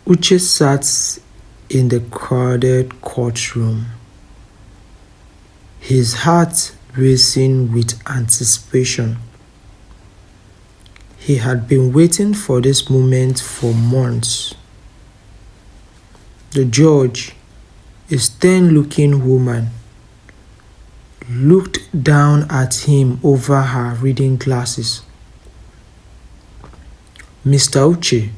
Uche sat in the crowded courtroom, his heart racing with anticipation. He had been waiting for this moment for months. The judge, a stern-looking woman, looked down at him over her reading glasses. "Mr. Uche,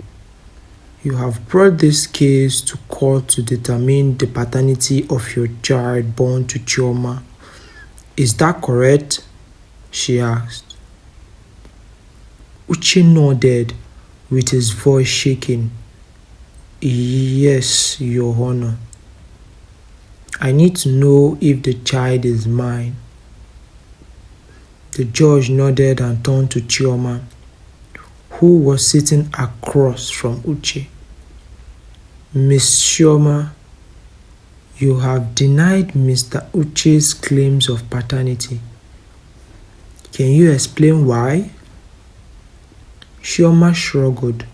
you have brought this case to court to determine the paternity of your child born to Chioma. Is that correct?" she asked. Uche nodded with his voice shaking. "Yes, Your Honor. I need to know if the child is mine." The judge nodded and turned to Chioma, who was sitting across from Uche. "Miss Chioma, you have denied Mr. Uche's claims of paternity. Can you explain why?" Chioma shrugged.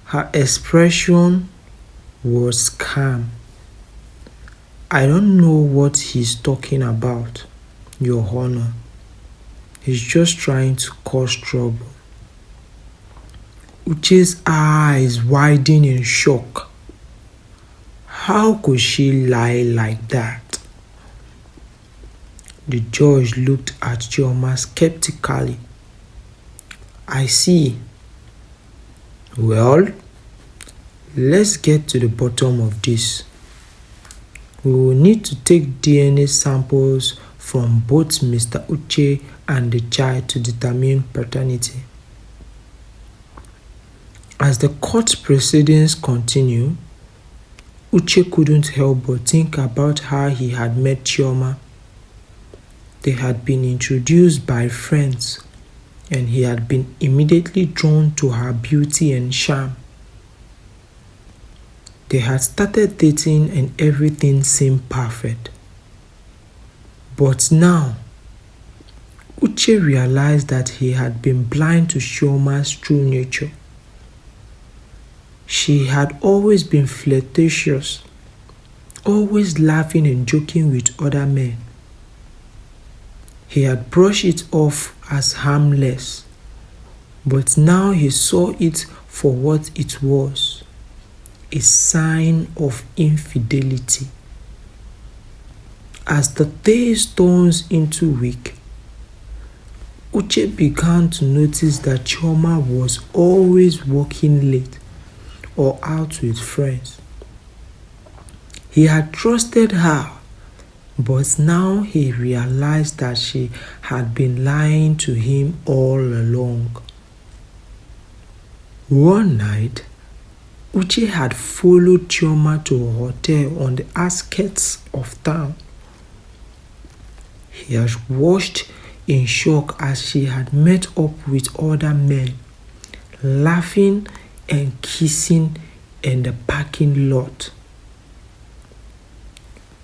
Her expression was calm. "I don't know what he's talking about, Your Honor. He's just trying to cause trouble." Uche's eyes widened in shock. How could she lie like that? The judge looked at Chioma skeptically. "I see. Well, let's get to the bottom of this. We will need to take DNA samples from both Mr. Uche and the child to determine paternity." As the court proceedings continued, Uche couldn't help but think about how he had met Chioma. They had been introduced by friends, and he had been immediately drawn to her beauty and charm. They had started dating and everything seemed perfect. But now, Uche realized that he had been blind to Chioma's true nature. She had always been flirtatious, always laughing and joking with other men. He had brushed it off as harmless, but now he saw it for what it was, a sign of infidelity. As the days turned into weeks, Uche began to notice that Chioma was always working late or out with friends. He had trusted her, but now he realized that she had been lying to him all along. One night, Uche had followed Chioma to a hotel on the outskirts of town. He had watched in shock as she had met up with other men, laughing and kissing in the parking lot.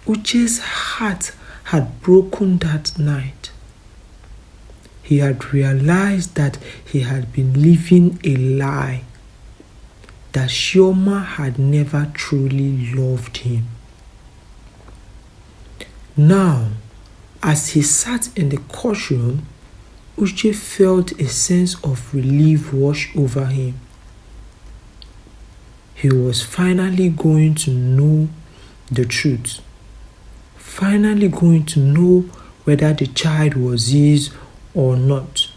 Uche's heart had broken that night. He had realized that he had been living a lie, that Chioma had never truly loved him. Now, as he sat in the courtroom, Uche felt a sense of relief wash over him. He was finally going to know the truth, finally going to know whether the child was his or not.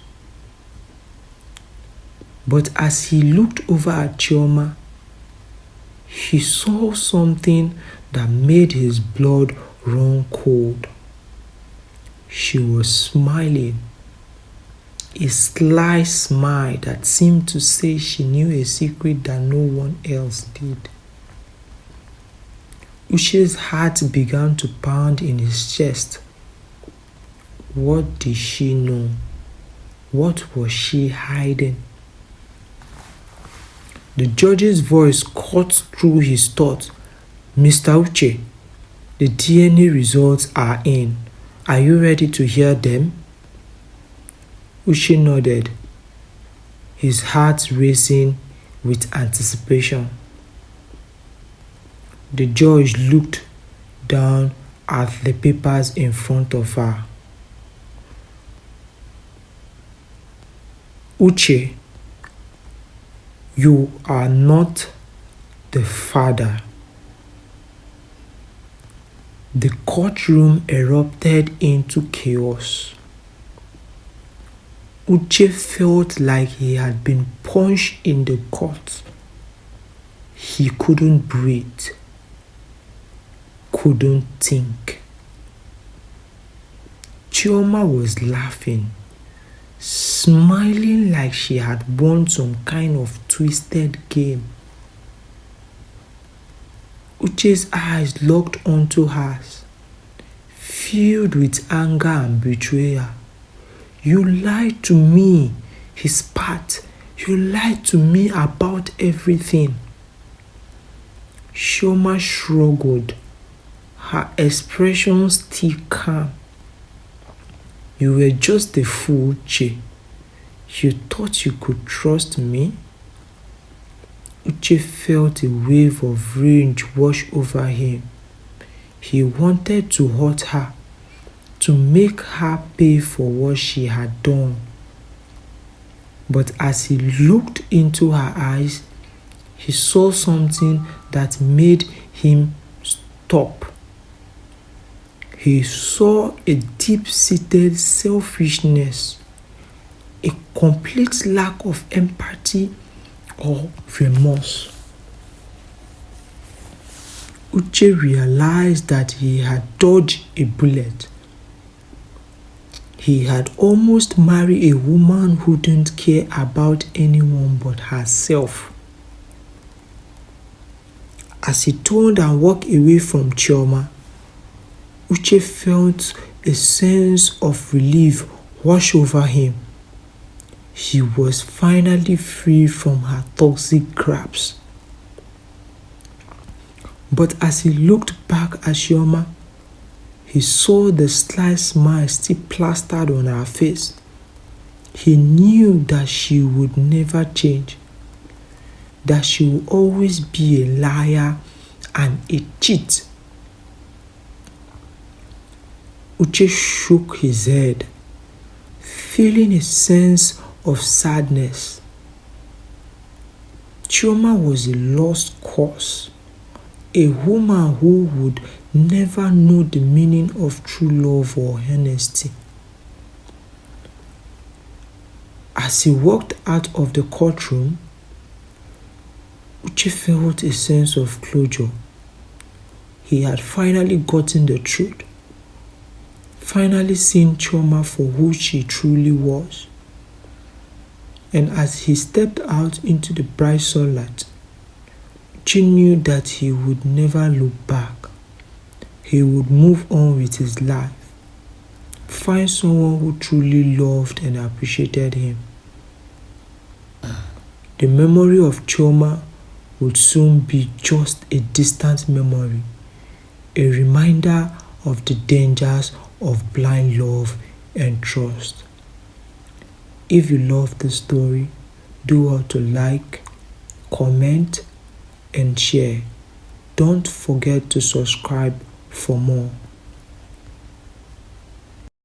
But as he looked over at Chioma, he saw something that made his blood run cold. She was smiling, a sly smile that seemed to say she knew a secret that no one else did. Uche's heart began to pound in his chest. What did she know? What was she hiding? The judge's voice cut through his thoughts. "Mr. Uche, the DNA results are in. Are you ready to hear them?" Uche nodded, his heart racing with anticipation. The judge looked down at the papers in front of her. Uche, you are not the father. The courtroom erupted into chaos. Uche felt like he had been punched in the court. He couldn't breathe, couldn't think. Chioma was laughing, smiling like she had won some kind of twisted game. Uche's eyes locked onto hers, filled with anger and betrayal. You lied to me, he spat. You lied to me about everything. Chioma shrugged, her expression still calm. You were just a fool, Uche. You thought you could trust me? Uche felt a wave of rage wash over him. He wanted to hurt her, to make her pay for what she had done. But as he looked into her eyes, he saw something that made him stop. He saw a deep-seated selfishness, a complete lack of empathy or remorse. Uche realized that he had dodged a bullet. He had almost married a woman who didn't care about anyone but herself. As he turned and walked away from Chioma, Uche felt a sense of relief wash over him. He was finally free from her toxic grasp. But as he looked back at Chioma, he saw the slight smile still plastered on her face. He knew that she would never change, that she would always be a liar and a cheat. Uche shook his head, feeling a sense of sadness. Chioma was a lost cause, a woman who would never know the meaning of true love or honesty. As he walked out of the courtroom, Uche felt a sense of closure. He had finally gotten the truth, finally seen Chioma for who she truly was. And as he stepped out into the bright sunlight, Uche knew that he would never look back. He would move on with his life, find someone who truly loved and appreciated him. The memory of Chioma would soon be just a distant memory, a reminder of the dangers of blind love and trust. If you love the story, do well to like, comment, and share. Don't forget to subscribe for more.